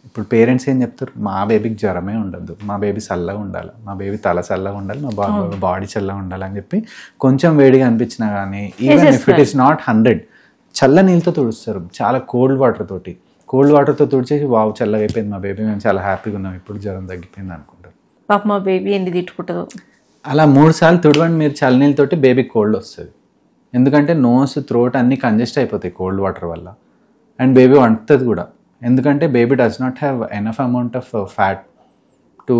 ఇప్పుడు పేరెంట్స్ ఏం చెప్తారు, మా బేబీకి జ్వరమే ఉండద్దు, మా బేబీ చల్లగా ఉండాలి, మా బేబీ తల చల్లగా ఉండాలి, మా బాడీ చల్లగా ఉండాలి అని చెప్పి కొంచెం వేడిగా అనిపించినా కానీ, even if it is not 100, చల్ల నీళ్ళతో తుడుస్తారు, చాలా కోల్డ్ వాటర్తో తుడిచేసి వావ్ చల్లగా అయిపోయింది మా బేబీ, మేము చాలా హ్యాపీగా ఉన్నాం, ఇప్పుడు జ్వరం తగ్గిపోయింది అనుకుంటారు. పాప మా బేబీ ఎండి తిట్టుకుంటుందో. అలా 3 సార్లు తుడవండి మీరు చల్ల నీళ్ళతోటి, బేబీకి కోల్డ్ వస్తుంది. ఎందుకంటే నోస్ థ్రోట్ అన్నీ కంజెస్ట్ అయిపోతాయి కోల్డ్ వాటర్ వల్ల. అండ్ బేబీ వండుతుంది కూడా, ఎందుకంటే baby does not have enough amount of fat to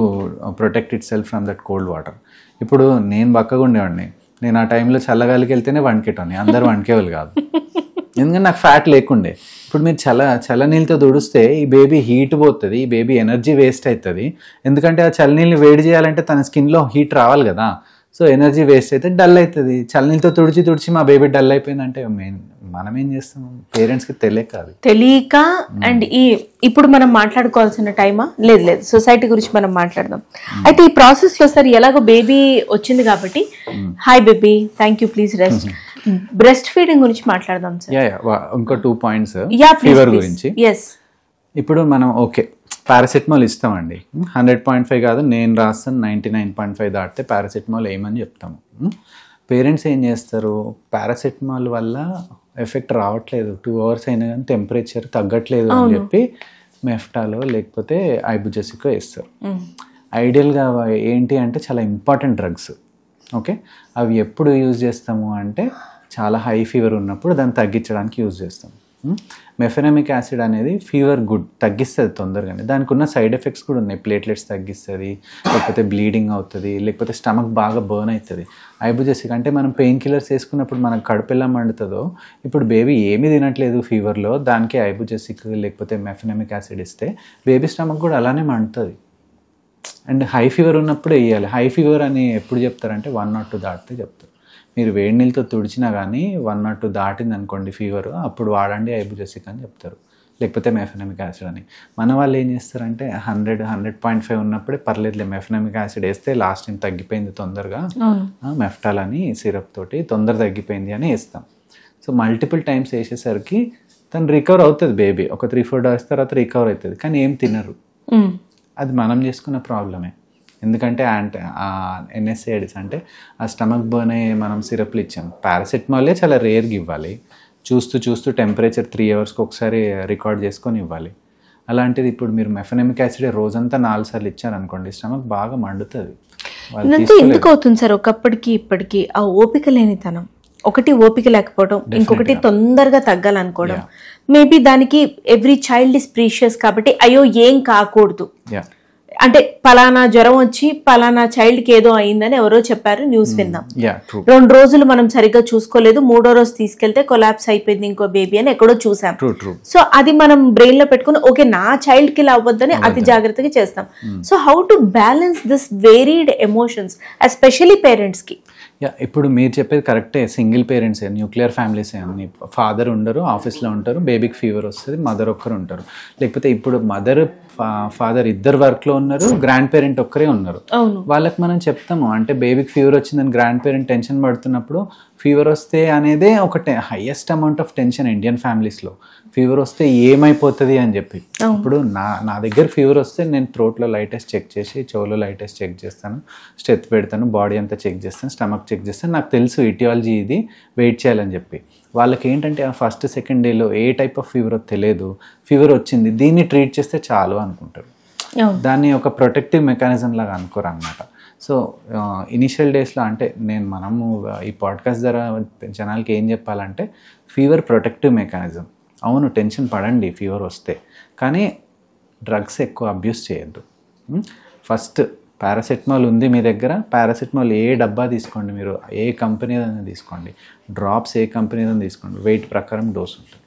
protect it self from that cold water. ఇప్పుడు నేను బక్కగా ఉండేవాడిని, నేను ఆ టైంలో చల్లగాలికి వెళ్తేనే వణికేటోని, అందరు వణికేవాళ్ళు కాదు. ఎందుకంటే నాకు ఫ్యాట్ లేకుండే. ఇప్పుడు మీరు చల్లనీళ్ళతో తుడిస్తే ఈ బేబీ హీట్ పోతుంది, ఈ బేబీ ఎనర్జీ వేస్ట్ అవుతుంది. ఎందుకంటే ఆ చల్లనీళ్ళు వేడి చేయాలంటే తన స్కిన్లో హీట్ రావాలి కదా. సో ఎనర్జీ వేస్ట్ అయితే డల్ అవుతుంది. చల్లనీళ్ళతో తుడిచి మా బేబీ డల్ అయిపోయిందంటే మనం ఏం చేస్తాం? పేరెంట్స్కి తెలియక. అండ్ ఇప్పుడు మనం మాట్లాడుకోవాల్సిన టైమా? లేదు, సొసైటీ గురించి మనం మాట్లాడదాం. అయితే ఈ ప్రాసెస్ లో సార్ ఎలాగో బేబీ వచ్చింది కాబట్టి, hi baby, thank you, please rest, breast feeding గురించి మాట్లాడదాం సార్. ఇంకో 2 పాయింట్స్ ఫీవర్ గురించి. ఇప్పుడు మనం పారాసెటమాల్ ఇస్తామండి. 100.5 కాదు, నేను రాస్తాను 99.5 దాటితే పారాసెటమాల్ ఏమని చెప్తాము. పేరెంట్స్ ఏం చేస్తారు, పారాసెటమాల్ వల్ల ఎఫెక్ట్ రావట్లేదు, 2 hours అయినా కానీ టెంపరేచర్ తగ్గట్లేదు అని చెప్పి మెఫ్టాలో లేకపోతే ఐబుజెసికో వేస్తారు. ఐడియల్గా ఏంటి అంటే చాలా ఇంపార్టెంట్ డ్రగ్స్. ఓకే, అవి ఎప్పుడు యూజ్ చేస్తాము అంటే చాలా హై ఫీవర్ ఉన్నప్పుడు దాన్ని తగ్గించడానికి యూజ్ చేస్తాం. మెఫెనమిక్ యాసిడ్ అనేది ఫీవర్ తగ్గిస్తుంది తొందరగానే. దానికి ఉన్న సైడ్ ఎఫెక్ట్స్ కూడా ఉన్నాయి. ప్లేట్లెట్స్ తగ్గిస్తుంది, లేకపోతే బ్లీడింగ్ అవుతుంది, లేకపోతే స్టమక్ బాగా బర్న్ అవుతుంది. ఐబుజెసిక్ అంటే మనం పెయిన్ కిల్లర్స్ వేసుకున్నప్పుడు మనకు కడుపు ఎలా మండుతుందో, ఇప్పుడు బేబీ ఏమీ తినట్లేదు ఫీవర్లో, దానికి ఐబుజెసిక్ లేకపోతే మెఫెనమిక్ యాసిడ్ ఇస్తే బేబీ స్టమక్ కూడా అలానే మండుతుంది. అండ్ హై ఫీవర్ ఉన్నప్పుడు వేయాలి. హై ఫీవర్ అని ఎప్పుడు చెప్తారంటే 1 or 2 దాటితే చెప్తారు. మీరు వేడి నీళ్ళతో తుడిచినా కానీ 1 or 2 దాటింది అనుకోండి ఫీవర్, అప్పుడు వాడండి ఐబుజెసిక్ అని చెప్తారు, లేకపోతే మెఫెనమిక్ యాసిడ్ అని. మన వాళ్ళు ఏం చేస్తారంటే 100.5 ఉన్నప్పుడే పర్లేదులే మెఫెనమిక్ యాసిడ్ వేస్తే లాస్ట్ టైం తగ్గిపోయింది తొందరగా, మెఫ్టాల్ అని సిరప్ తోటి తొందర తగ్గిపోయింది అని వేస్తాం. సో మల్టిపుల్ టైమ్స్ వేసేసరికి తను రికవర్ అవుతుంది బేబీ. ఒక 3-4 days తర్వాత రికవర్ అవుతుంది, కానీ ఏం తినరు. అది మనం చేసుకున్న ప్రాబ్లమే. ఎందుకంటే ఎన్ఎస్ఏడిస్ అంటే ఆ స్టమక్ బర్న్ అయ్యే మనం సిరప్లు ఇచ్చాం. పారాసెటమాలే చాలా రేర్గా ఇవ్వాలి. చూస్తూ టెంపరేచర్ 3 hours ఒకసారి రికార్డ్ చేసుకొని ఇవ్వాలి. అలాంటిది ఇప్పుడు మీరు మెఫెనమిక్ యాసిడ్ రోజంతా 4 సార్లు ఇచ్చారనుకోండి, స్టమక్ బాగా మండుతుంది. ఎందుకు అవుతుంది సార్ ఒకప్పటికి ఇప్పటికి ఆ ఓపిక లేనితనం? ఒకటి ఓపిక లేకపోవడం, ఇంకొకటి తొందరగా తగ్గాలనుకోవడం. మేబీ దానికి ఎవ్రీ చైల్డ్ ఇస్ ప్రీషియస్ కాబట్టి అయ్యో ఏం కాకూడదు అంటే పలానా జ్వరం వచ్చి పలానా చైల్డ్కి ఏదో అయిందని ఎవరో చెప్పారు, న్యూస్ విన్నాం. 2 రోజులు మనం సరిగ్గా చూసుకోలేదు, 3వ రోజు తీసుకెళ్తే కొలాప్స్ అయిపోయింది ఇంకో బేబీ అని ఎక్కడో చూసాం. సో అది మనం బ్రెయిన్ లో పెట్టుకుని ఓకే నా చైల్డ్ కి ఇలా అవ్వద్దని అతి జాగ్రత్తగా చేస్తాం. So how to balance this varied emotions especially parents కి? ఇప్పుడు మీరు చెప్పేది కరెక్టే. సింగిల్ పేరెంట్స్, న్యూక్లియర్ ఫ్యామిలీస్ అన్ని, ఫాదర్ ఉండరు, ఆఫీస్లో ఉంటారు, బేబీకి ఫీవర్ వస్తుంది, మదర్ ఒక్కరు ఉంటారు. లేకపోతే ఇప్పుడు మదర్ ఫాదర్ ఇద్దరు వర్క్లో ఉన్నారు, గ్రాండ్ పేరెంట్ ఒక్కరే ఉన్నారు. వాళ్ళకి మనం చెప్తాము అంటే బేబీకి ఫీవర్ వచ్చిందని గ్రాండ్ పేరెంట్ టెన్షన్ పడుతున్నప్పుడు ఫీవర్ వస్తే అనేదే ఒక highest amount of tension Indian ఫ్యామిలీస్లో. ఫీవర్ వస్తే ఏమైపోతుంది అని చెప్పి. ఇప్పుడు నా దగ్గర ఫీవర్ వస్తే నేను థ్రోట్లో లైటెస్ట్ చెక్ చేసి, చెవులో లైటెస్ట్ చెక్ చేస్తాను, స్టెత్ పెడతాను, బాడీ అంతా చెక్ చేస్తాను, స్టమక్ చెక్ చేస్తాను. నాకు తెలుసు ఇటియాలజీ ఇది, వెయిట్ చేయాలని చెప్పి. వాళ్ళకి ఏంటంటే ఆ ఫస్ట్ సెకండ్ డేలో ఏ టైప్ ఆఫ్ ఫీవర్ తెలియదు, ఫీవర్ వచ్చింది దీన్ని ట్రీట్ చేస్తే చాలు అనుకుంటారు. దాన్ని ఒక ప్రొటెక్టివ్ మెకానిజం లాగా అనుకోరు అన్నమాట. సో ఇనిషియల్ డేస్లో అంటే మనము ఈ పాడ్కాస్ట్ ద్వారా జనాలకి ఏం చెప్పాలంటే ఫీవర్ ప్రొటెక్టివ్ మెకానిజం. అవును, టెన్షన్ పడండి ఫీవర్ వస్తే, కానీ డ్రగ్స్ ఎక్కువ అబ్యూస్ చేయొద్దు. ఫస్ట్ పారాసెటమాల్ ఉంది మీ దగ్గర, పారాసెటమాల్ ఏ డబ్బా తీసుకోండి, మీరు ఏ కంపెనీదైనా తీసుకోండి, డ్రాప్స్ ఏ కంపెనీదైనా తీసుకోండి, వెయిట్ ప్రకారం డోస్ ఉంటుంది.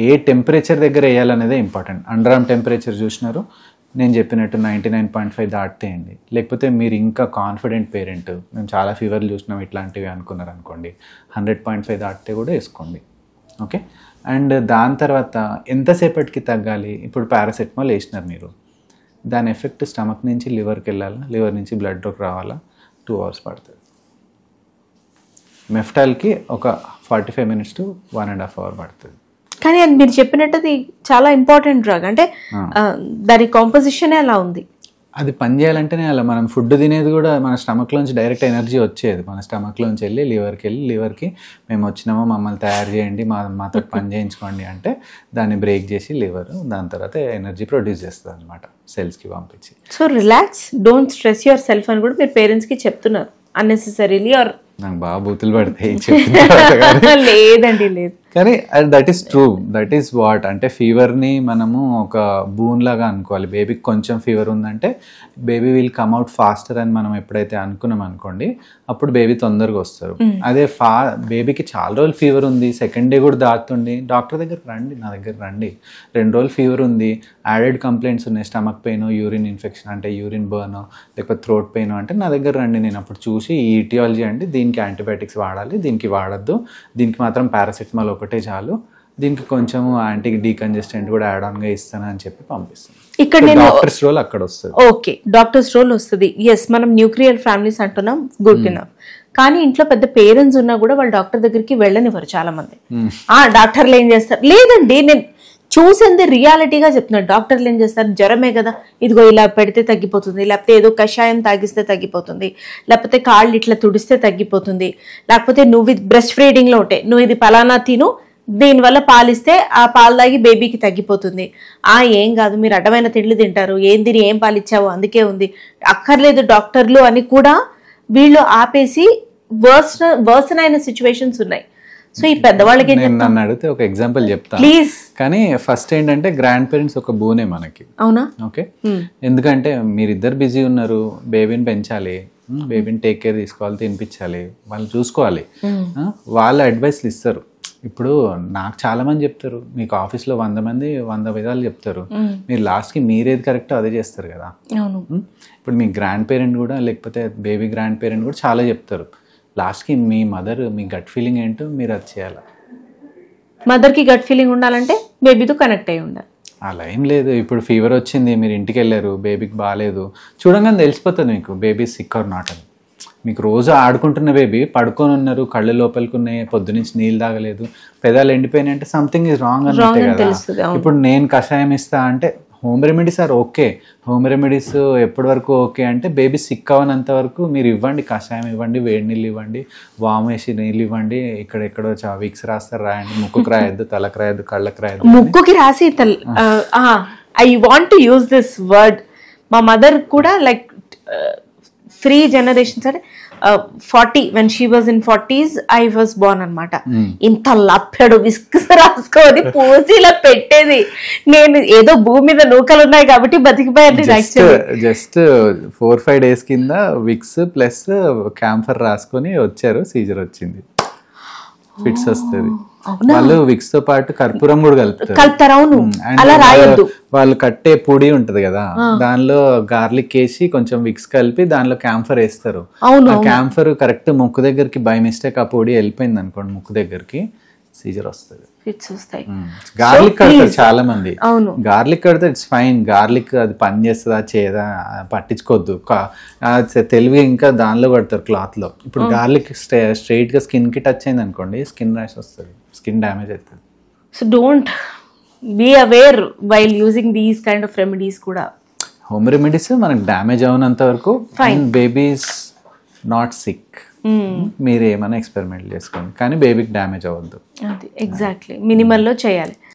ఏ టెంపరేచర్ దగ్గర వేయాలనేదే ఇంపార్టెంట్. అండర్ ఆర్మ్ టెంపరేచర్ చూసినారు, నేను చెప్పినట్టు 99.5 దాటితేయండి. లేకపోతే మీరు ఇంకా కాన్ఫిడెంట్ పేరెంట్, మేము చాలా ఫీవర్లు చూసినాం ఇట్లాంటివి అనుకున్నారు అనుకోండి, 100.5 దాటితే కూడా వేసుకోండి. ఓకే, అండ్ దాని తర్వాత ఎంతసేపటికి తగ్గాలి? ఇప్పుడు పారాసెటమాల్ వేసినారు మీరు, దాని ఎఫెక్ట్ స్టమక్ నుంచి లివర్కి వెళ్ళాలా, లివర్ నుంచి బ్లడ్లోకి రావాలా, 2 hours పడుతుంది. మెఫ్టాల్కి ఒక 45 minutes to 1.5 hour పడుతుంది. కానీ అది మీరు చెప్పినట్టు అది చాలా ఇంపార్టెంట్ డ్రగ్, అంటే దాని కాంపోజిషనే అలా ఉంది. అది పని చేయాలంటేనే అలా మనం ఫుడ్ తినేది కూడా మన స్టమక్లోంచి డైరెక్ట్ ఎనర్జీ వచ్చేది, మన స్టమక్లోంచి వెళ్ళి లివర్కి మేము వచ్చినామో మమ్మల్ని తయారు చేయండి, మాతో పని చేయించుకోండి అంటే దాన్ని బ్రేక్ చేసి లివర్ దాని తర్వాత ఎనర్జీ ప్రొడ్యూస్ చేస్తుంది అనమాట, సెల్స్కి పంపించి. So relax, don't stress your self అని కూడా మీరు పేరెంట్స్కి చెప్తున్నారు అన్నెసెసరీలీ? ఆర్ నాకు బాగా బూతులు పడతాయి లేదండి, లేదు. కానీ that is true, that is what అంటే ఫీవర్ని మనము ఒక బూన్ లాగా అనుకోవాలి. బేబీకి కొంచెం ఫీవర్ ఉందంటే baby will come out faster అని మనం ఎప్పుడైతే అనుకున్నాం అనుకోండి, అప్పుడు బేబీ తొందరగా వస్తారు. అదే బేబీకి చాలా రోజులు ఫీవర్ ఉంది, సెకండ్ డే కూడా దాటుతుంది, డాక్టర్ దగ్గరకు రండి, నా దగ్గర రండి. 2 రోజులు ఫీవర్ ఉంది, యాడెడ్ కంప్లైంట్స్ ఉన్నాయి, స్టమక్ పెయిన్, యూరిన్ ఇన్ఫెక్షన్ అంటే యూరిన్ బర్న్, లేకపోతే థ్రోట్ పెయిన్ అంటే నా దగ్గర రండి, నేను అప్పుడు చూసి ఈ ఇటియాలజీ అంటే దీనికి యాంటీబయాటిక్స్ వాడాలి, దీనికి వాడద్దు, దీనికి మాత్రం పారాసిటమాల్ ఒకటే చాలు, దీనికి కొంచెం యాంటీ డీకంజెస్టెంట్ కూడా యాడ్ ఆన్ గా ఇస్తాను అని చెప్పి పంపిస్తాను. ఇక్కడ నేను డాక్టర్స్ రోల్ అక్కడ వస్తుంది. ఓకే, డాక్టర్స్ రోల్ వస్తుంది. ఎస్, మనం న్యూక్లియర్ ఫ్యామిలీస్ అంటున్నాం, గుడ్ ఇనఫ్. కానీ ఇంట్లో పెద్ద పేరెంట్స్ ఉన్నా కూడా వాళ్ళు డాక్టర్ దగ్గరికి వెళ్ళనివ్వరు చాలా మంది. డాక్టర్లు ఏం చేస్తారు, లేదండి నేను చూసింది రియాలిటీగా చెప్తున్నాడు. డాక్టర్లు ఏం చేస్తారు, జ్వరమే కదా, ఇదిగో ఇలా పెడితే తగ్గిపోతుంది, లేకపోతే ఏదో కషాయం తాగిస్తే తగ్గిపోతుంది, లేకపోతే కాళ్ళు ఇట్లా తుడిస్తే తగ్గిపోతుంది, లేకపోతే నువ్వు బ్రెస్ట్ ఫీడింగ్ లో ఉంటే నువ్వు ఇది పలానా తిను, దీనివల్ల పాలిస్తే ఆ పాలు తాగి బేబీకి తగ్గిపోతుంది. ఏం కాదు, మీరు అడ్డమైన తిండ్లు తింటారు, ఏం తిని ఏం పాలు ఇచ్చావు అందుకే ఉంది, అక్కర్లేదు డాక్టర్లు అని కూడా వీళ్ళు ఆపేసి వర్సన్ అయిన సిచ్యువేషన్స్ ఉన్నాయి. సో ఈ పెద్దవాళ్ళకి నన్ను అడిగితే ఒక ఎగ్జాంపుల్ చెప్తాను ప్లీజ్. కానీ ఫస్ట్ ఏంటంటే గ్రాండ్ పేరెంట్స్ ఒక బోనే మనకి, అవునా? ఓకే, ఎందుకంటే మీరిద్దరు బిజీ ఉన్నారు, బేబీని పెంచాలి, బేబీని టేక్ కేర్ తీసుకోవాలి, తినిపించాలి, వాళ్ళు చూసుకోవాలి, వాళ్ళ అడ్వైస్లు ఇస్తారు. ఇప్పుడు నాకు చాలా మంది చెప్తారు, మీకు ఆఫీస్లో 100 మంది 100 విధాలు చెప్తారు, మీరు లాస్ట్కి మీరేది కరెక్టో అదే చేస్తారు కదా. ఇప్పుడు మీ గ్రాండ్ పేరెంట్ కూడా, లేకపోతే బేబీ గ్రాండ్ పేరెంట్ కూడా చాలా చెప్తారు, లాస్ట్కి మీ మదర్ మీ గట్ ఫీలింగ్ ఏంటో మీరు అది చేయాలి. మదర్కి గట్ ఫీలింగ్ ఉండాలంటే బేబీతో కనెక్ట్ అయి ఉండాలి. అలా ఏం లేదు, ఇప్పుడు ఫీవర్ వచ్చింది, మీరు ఇంటికి వెళ్ళారు, బేబీకి బాగాలేదు, చూడంగానే తెలిసిపోతుంది మీకు బేబీ సిక్ ఆర్ నాట్ అని. మీకు రోజు ఆడుకుంటున్న బేబీ పడుకొని ఉన్నారు, కళ్ళు లోపలికి ఉన్నాయి, పొద్దునుంచి నీళ్ళు తాగలేదు, పెదాలు ఎండిపోయినాయి అంటే సంథింగ్ ఈజ్ రాంగ్ అంటే కదా. ఇప్పుడు నేను కషాయం ఇస్తా అంటే home remedies are okay, home remedies ఎప్పటి వరకు ఓకే అంటే బేబీ సిక్ అవ్వనంత వరకు మీరు ఇవ్వండి, కషాయం ఇవ్వండి, వేడి నీళ్ళు ఇవ్వండి, వామ్ వేసి నీళ్ళు ఇవ్వండి, ఇక్కడెక్కడో విక్స్ రాస్తారు, రాయండి, ముక్కుకు రాయొద్దు, తలకు రాయొద్దు, కళ్ళకి రాయొద్దు, ముక్కుకి రాసి I want to use this word. మా మదర్ కూడా లైక్ 3 generations అంటే 40 when she was in 40s I was born అనమాట. ఇంత లప్పెడు విస్క్స్ రాసుకొని పూసిలా పెట్టేది, నేను ఏదో భూమి మీద నూకలు ఉన్నాయి కాబట్టి బతికిపోయాను. జస్ట్ 4-5 days కింద విక్స్ ప్లస్ క్యాంఫర్ రాసుకొని వచ్చారు, సీజర్ వచ్చింది, ఫిట్స్ వస్తుంది. వాళ్ళు విక్స్ తో పాటు కర్పూరం కూడా కలుపుతారు. అవును, అలా రాయొద్దు. వాళ్ళు కట్టే పొడి ఉంటది కదా, దానిలో గార్లిక్ వేసి కొంచెం విక్స్ కలిపి దానిలో క్యాంఫర్ వేస్తారు. క్యాంఫర్ కరెక్ట్ ముక్కు దగ్గరికి బై మిస్టేక్ ఆ పొడి వెళ్ళిపోయింది అనుకోండి, ముక్కు దగ్గరికి సీజర్ వస్తుంది. గార్లిక్ కడతారు చాలా మంది, గార్లిక్ కడితే ఇట్స్ ఫైన్, గార్లిక్ అది పని చేస్తుందా చేయదా పట్టించుకోవద్దు, తెలివి ఇంకా దానిలో కడతారు క్లాత్ లో. ఇప్పుడు గార్లిక్ స్ట్రైట్ గా స్కిన్ కి టచ్ అయింది అనుకోండి, స్కిన్ ర్యాష్ వస్తుంది, స్కిన్ డ్యామేజ్ అవుతుంది. So don't be aware while using these kind of remedies. కూడా హోమ్ రెమెడీస్ మనకు డ్యామేజ్ అవునంత వరకు, బేబీస్ నాట్ సిక్, మీరు ఏమైనా ఎక్స్పెరిమెంట్ చేసుకోండి, కానీ బేబీకి డ్యామేజ్ అవ్వద్దు. అది ఎగ్జాక్ట్లీ మినిమల్లో చేయాలి.